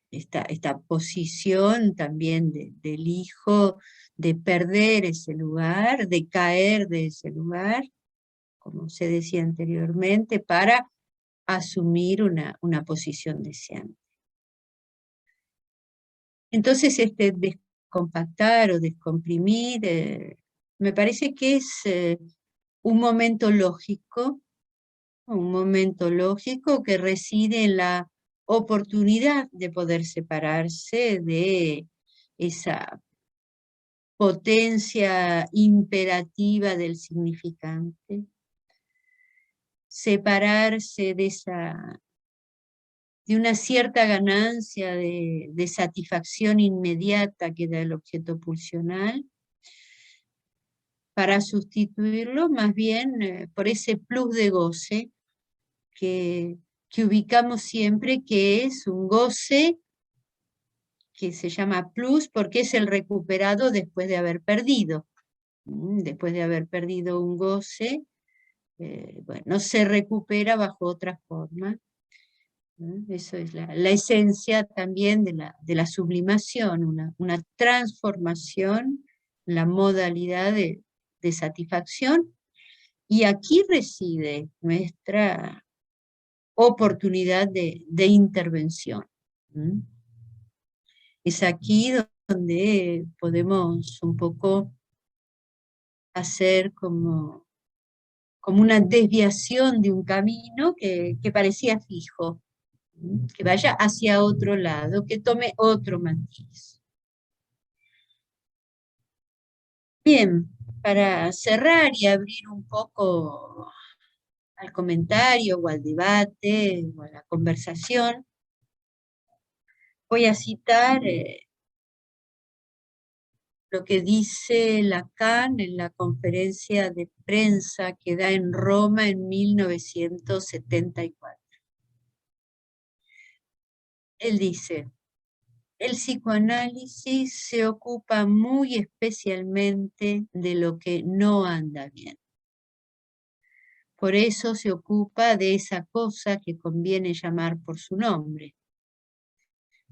Esta posición también del hijo, de perder ese lugar, de caer de ese lugar, como se decía anteriormente, para asumir una posición deseante. Entonces, descompactar o descomprimir, me parece que es un momento lógico que reside en la oportunidad de poder separarse de esa potencia imperativa del significante, separarse de una cierta ganancia de satisfacción inmediata que da el objeto pulsional, para sustituirlo más bien por ese plus de goce que ubicamos siempre, que es un goce que se llama plus porque es el recuperado después de haber perdido. Después de haber perdido un goce, bueno, se recupera bajo otra forma. Eso es la esencia también de la sublimación, una transformación, la modalidad de satisfacción, y aquí reside nuestra oportunidad de intervención. Es aquí donde podemos un poco hacer como una desviación de un camino que parecía fijo, que vaya hacia otro lado, que tome otro matiz. Bien, para cerrar y abrir un poco al comentario o al debate o a la conversación, voy a citar lo que dice Lacan en la conferencia de prensa que da en Roma en 1974. Él dice: el psicoanálisis se ocupa muy especialmente de lo que no anda bien. Por eso se ocupa de esa cosa que conviene llamar por su nombre.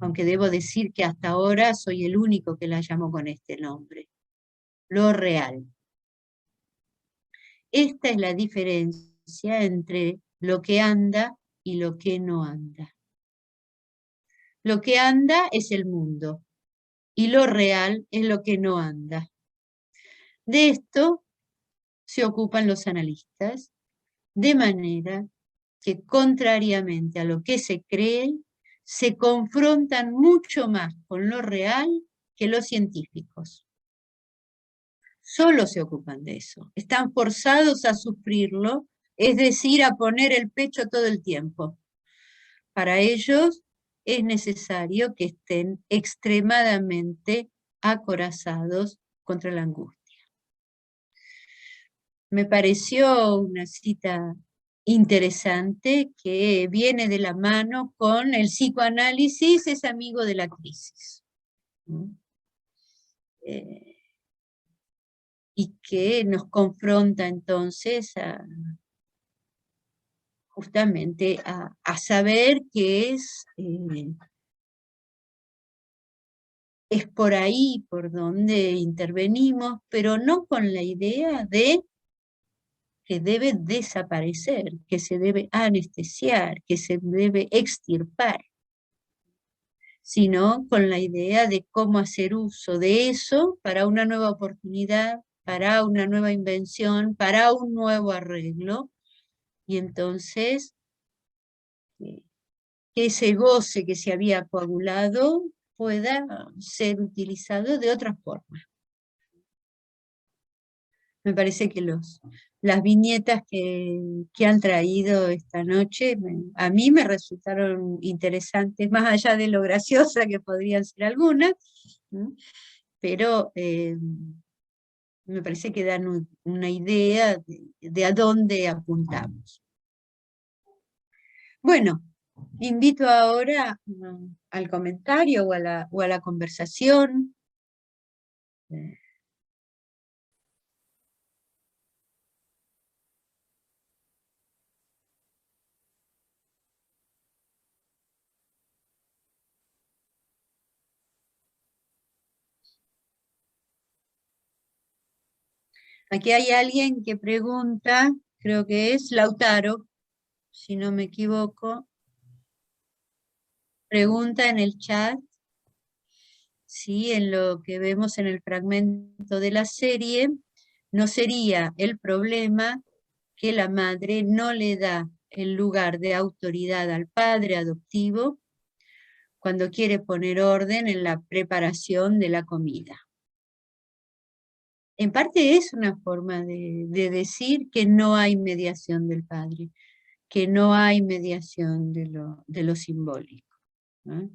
Aunque debo decir que hasta ahora soy el único que la llamo con este nombre: lo real. Esta es la diferencia entre lo que anda y lo que no anda. Lo que anda es el mundo, y lo real es lo que no anda. De esto se ocupan los analistas, de manera que, contrariamente a lo que se cree, se confrontan mucho más con lo real que los científicos. Solo se ocupan de eso. Están forzados a sufrirlo, es decir, a poner el pecho todo el tiempo. Para ellos es necesario que estén extremadamente acorazados contra la angustia. Me pareció una cita interesante que viene de la mano con el psicoanálisis es amigo de la crisis. Y que nos confronta entonces justamente a saber que es por ahí por donde intervenimos, pero no con la idea de que debe desaparecer, que se debe anestesiar, que se debe extirpar, sino con la idea de cómo hacer uso de eso para una nueva oportunidad, para una nueva invención, para un nuevo arreglo, y entonces que ese goce que se había coagulado pueda ser utilizado de otra forma. Me parece que las viñetas que han traído esta noche a mí me resultaron interesantes, más allá de lo graciosa que podrían ser algunas, pero me parece que dan una idea de a dónde apuntamos. Bueno, invito ahora al comentario o a la conversación. Aquí hay alguien que pregunta, creo que es Lautaro, si no me equivoco, pregunta en el chat si en lo que vemos en el fragmento de la serie no sería el problema que la madre no le da el lugar de autoridad al padre adoptivo cuando quiere poner orden en la preparación de la comida. En parte es una forma de decir que no hay mediación del padre, que no hay mediación de lo simbólico, ¿no?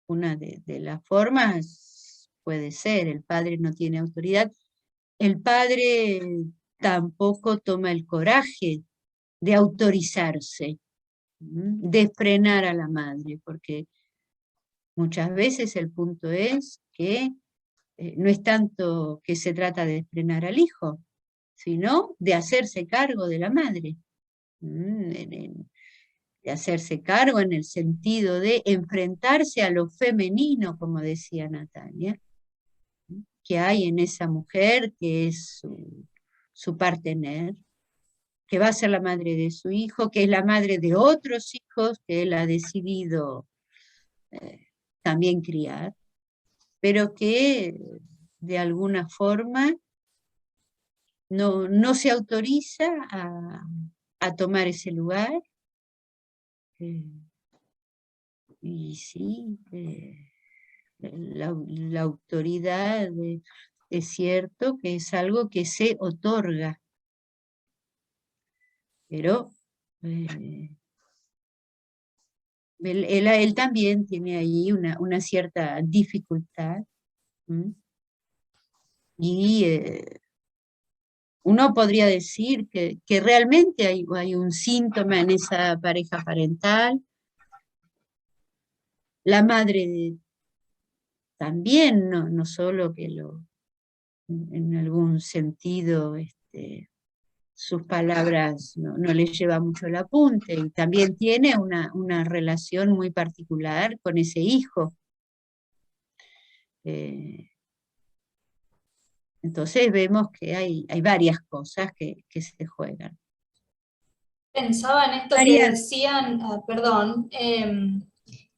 Una de las formas puede ser: el padre no tiene autoridad, el padre tampoco toma el coraje de autorizarse, de frenar a la madre, porque muchas veces el punto es que no es tanto que se trata de frenar al hijo, sino de hacerse cargo de la madre. De hacerse cargo en el sentido de enfrentarse a lo femenino, como decía Natalia, que hay en esa mujer que es su partener, que va a ser la madre de su hijo, que es la madre de otros hijos que él ha decidido también criar, pero que de alguna forma no se autoriza a tomar ese lugar. Y sí, la autoridad es cierto que es algo que se otorga, pero él también tiene ahí una cierta dificultad. Y uno podría decir que realmente hay un síntoma en esa pareja parental. La madre también, no solo que en algún sentido sus palabras no le lleva mucho el apunte, y también tiene una relación muy particular con ese hijo. Entonces vemos que hay varias cosas que se juegan. Pensaba en esto que María. decían, perdón,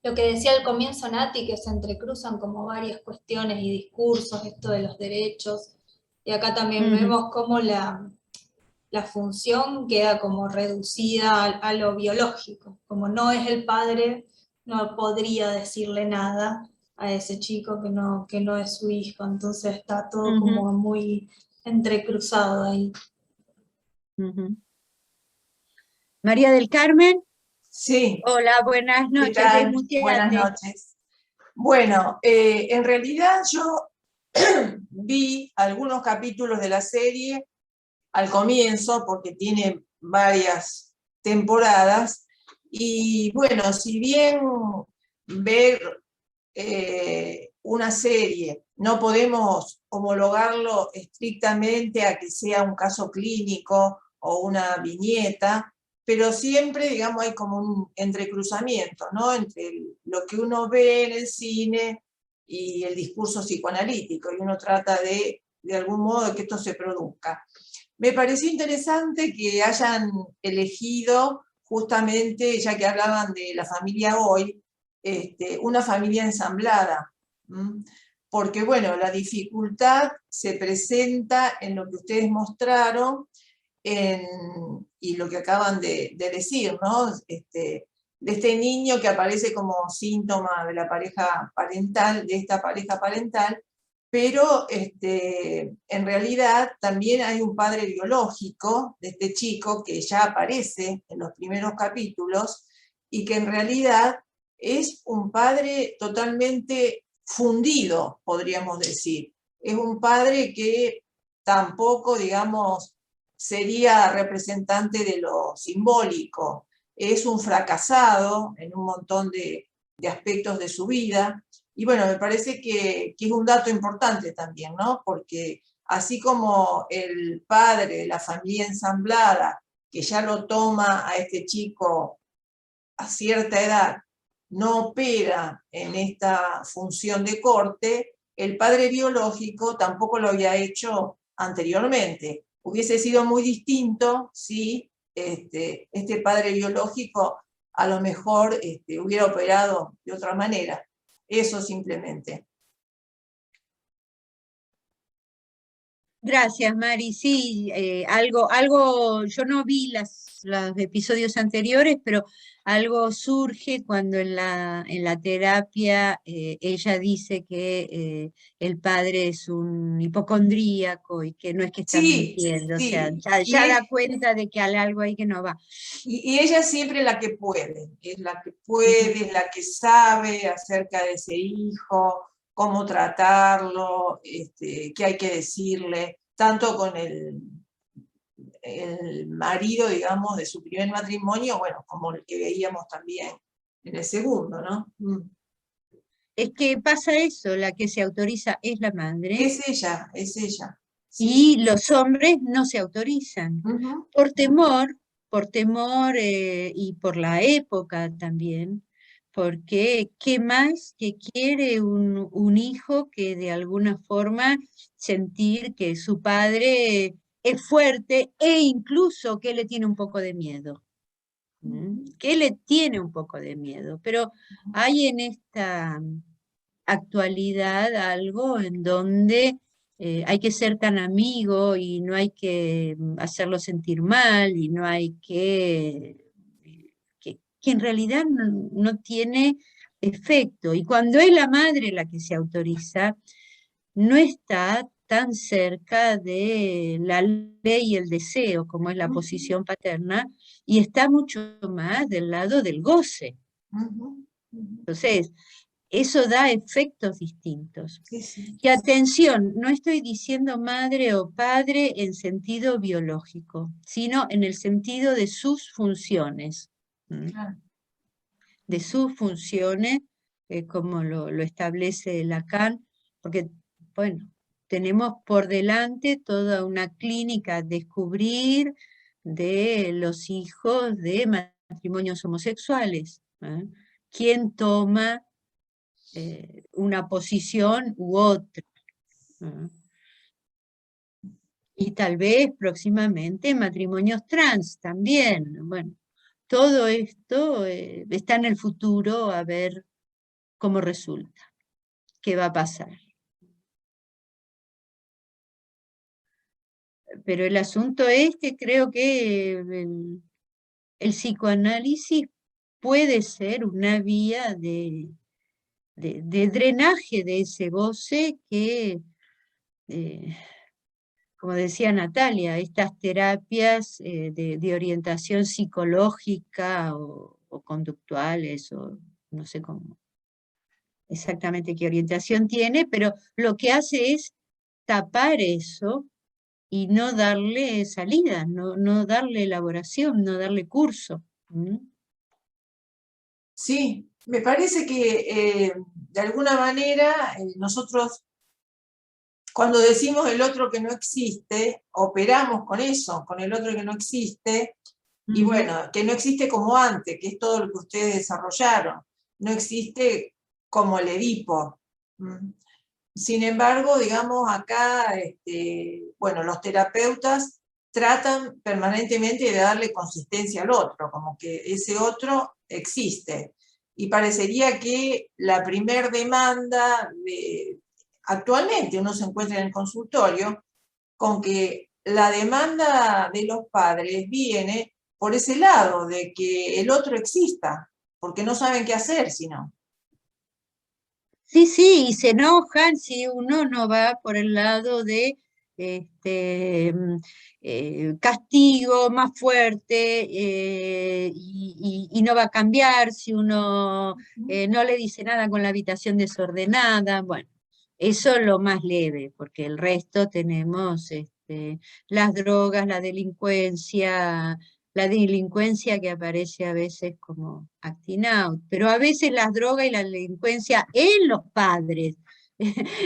lo que decía al comienzo Nati, que se entrecruzan como varias cuestiones y discursos, esto de los derechos, y acá también vemos cómo la función queda como reducida a lo biológico, como no es el padre, no podría decirle nada a ese chico que no es su hijo, entonces está todo como muy entrecruzado ahí. María del Carmen. Sí. Hola, buenas noches. Buenas noches. Bueno, en realidad yo vi algunos capítulos de la serie al comienzo, porque tiene varias temporadas, y bueno, si bien ver una serie no podemos homologarlo estrictamente a que sea un caso clínico o una viñeta, pero siempre, digamos, hay como un entrecruzamiento, ¿no? Entre lo que uno ve en el cine y el discurso psicoanalítico, y uno trata de algún modo, de que esto se produzca. Me pareció interesante que hayan elegido, justamente, ya que hablaban de la familia hoy, una familia ensamblada, porque, bueno, la dificultad se presenta en lo que ustedes mostraron, y lo que acaban de decir, ¿no? De este niño que aparece como síntoma de la pareja parental, de esta pareja parental, pero en realidad también hay un padre biológico de este chico que ya aparece en los primeros capítulos, y que en realidad es un padre totalmente fundido, podríamos decir. Es un padre que tampoco, digamos, sería representante de lo simbólico. Es un fracasado en un montón de aspectos de su vida. Y bueno, me parece que es un dato importante también, ¿no? Porque así como el padre de la familia ensamblada, que ya lo toma a este chico a cierta edad, no opera en esta función de corte, el padre biológico tampoco lo había hecho anteriormente. Hubiese sido muy distinto si este padre biológico a lo mejor hubiera operado de otra manera. Eso simplemente. Gracias, Mari. Sí, yo no vi los episodios anteriores, pero algo surge cuando en la terapia ella dice que el padre es un hipocondríaco y que no es que está mintiendo, sí. O sea, ya da cuenta de que hay algo ahí que no va. Y ella es siempre la que puede, es la que puede, es la que sabe acerca de ese hijo, cómo tratarlo, qué hay que decirle, tanto con el marido, digamos, de su primer matrimonio, bueno, como el que veíamos también en el segundo, ¿no? Es que pasa eso, la que se autoriza es la madre. Es ella. Sí, y sí. los hombres no se autorizan, por temor y por la época también, porque ¿qué más que quiere un hijo que de alguna forma sentir que su padre es fuerte e incluso que le tiene un poco de miedo. Que le tiene un poco de miedo, pero hay en esta actualidad algo en donde hay que ser tan amigo y no hay que hacerlo sentir mal y no hay que en realidad no tiene efecto. Y cuando es la madre la que se autoriza, no está tan cerca de la ley y el deseo, como es la posición paterna, y está mucho más del lado del goce. Entonces, eso da efectos distintos. Sí. Y atención, no estoy diciendo madre o padre en sentido biológico, sino en el sentido de sus funciones. Claro. De sus funciones, como lo establece Lacan, porque, bueno, tenemos por delante toda una clínica a descubrir de los hijos de matrimonios homosexuales. ¿Quién toma una posición u otra? Y tal vez próximamente matrimonios trans también. Bueno, todo esto está en el futuro a ver cómo resulta, qué va a pasar. Pero el asunto es que creo que el psicoanálisis puede ser una vía de drenaje de ese goce que, como decía Natalia, estas terapias de orientación psicológica o conductuales, o no sé cómo exactamente qué orientación tiene, pero lo que hace es tapar eso y no darle salida, no darle elaboración, no darle curso. Sí, me parece que de alguna manera nosotros, cuando decimos el otro que no existe, operamos con eso, con el otro que no existe, y bueno, que no existe como antes, que es todo lo que ustedes desarrollaron, no existe como el Edipo. Sin embargo, digamos, acá, bueno, los terapeutas tratan permanentemente de darle consistencia al otro, como que ese otro existe. Y parecería que la primer demanda, actualmente uno se encuentra en el consultorio, con que la demanda de los padres viene por ese lado, de que el otro exista, porque no saben qué hacer, sino. Sí, sí, y se enojan si uno no va por el lado de castigo más fuerte y no va a cambiar si uno no le dice nada con la habitación desordenada. Bueno, eso es lo más leve, porque el resto tenemos las drogas, la delincuencia que aparece a veces como acting out, pero a veces las drogas y la delincuencia en los padres,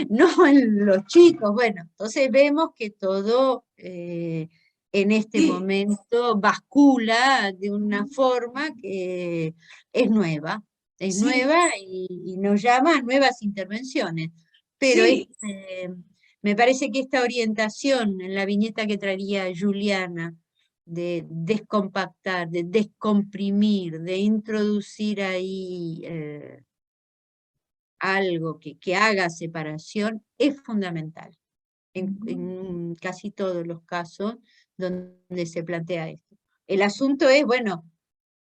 no en los chicos. Bueno, entonces vemos que todo en este momento bascula de una forma que es nueva y nos llama a nuevas intervenciones. Pero me parece que esta orientación en la viñeta que traía Juliana, de descompactar, de descomprimir, de introducir ahí algo que haga separación, es fundamental en casi todos los casos donde se plantea esto. El asunto es, bueno,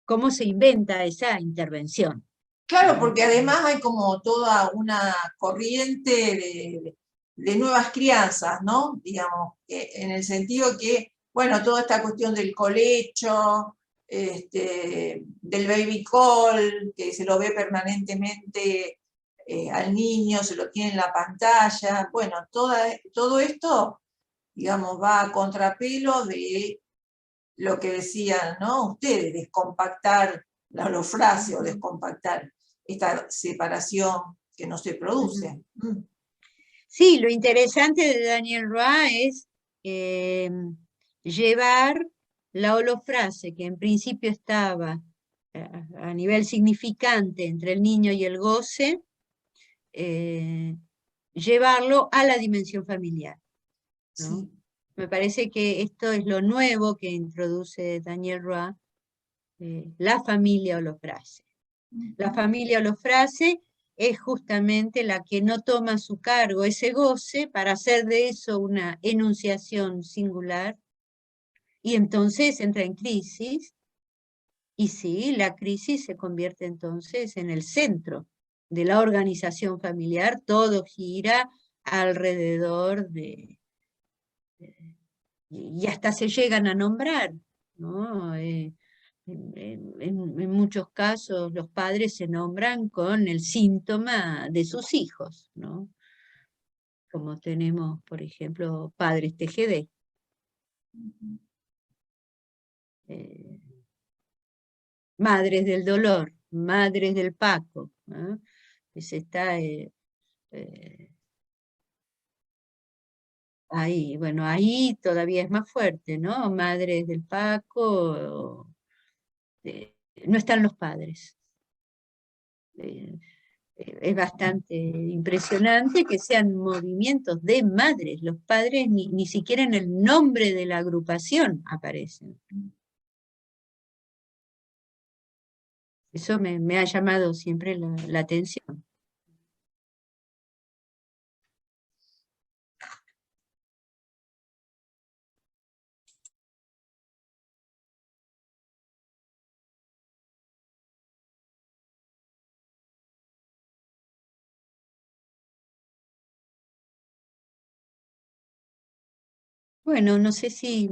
cómo se inventa esa intervención. Claro, porque además hay como toda una corriente de nuevas crianzas, ¿no? Digamos, en el sentido que, bueno, toda esta cuestión del colecho, del baby call, que se lo ve permanentemente al niño, se lo tiene en la pantalla, bueno, todo esto, digamos, va a contrapelo de lo que decían, ¿no? Ustedes, descompactar la holofrasia o descompactar esta separación que no se produce. Sí, lo interesante de Daniel Roy es llevar la holofrase, que en principio estaba a nivel significante entre el niño y el goce, llevarlo a la dimensión familiar, ¿no? Me parece que esto es lo nuevo que introduce Daniel Roy, la familia holofrase. La familia holofrase es justamente la que no toma a su cargo ese goce para hacer de eso una enunciación singular, y entonces entra en crisis, y sí, la crisis se convierte entonces en el centro de la organización familiar, todo gira alrededor y hasta se llegan a nombrar, ¿no? En muchos casos los padres se nombran con el síntoma de sus hijos, ¿no? Como tenemos, por ejemplo, padres TGD. Madres del dolor, madres del Paco, ¿no? Pues está ahí, bueno, ahí todavía es más fuerte, ¿no? Madres del Paco, no están los padres. Es bastante impresionante que sean movimientos de madres. Los padres ni siquiera en el nombre de la agrupación aparecen. Eso me ha llamado siempre la atención. Bueno, no sé si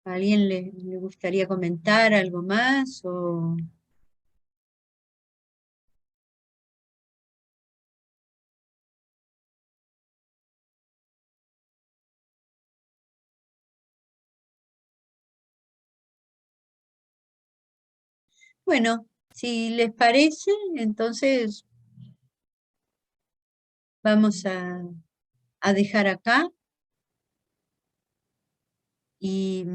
a alguien le gustaría comentar algo más o... Bueno, si les parece, entonces vamos a dejar acá y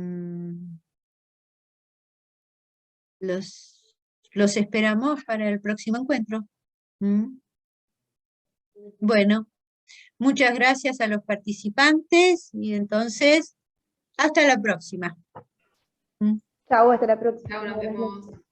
los esperamos para el próximo encuentro. ¿Mm? Bueno, muchas gracias a los participantes y entonces hasta la próxima. ¿Mm? Chau, hasta la próxima. Chao, nos Buenas noches. vemos.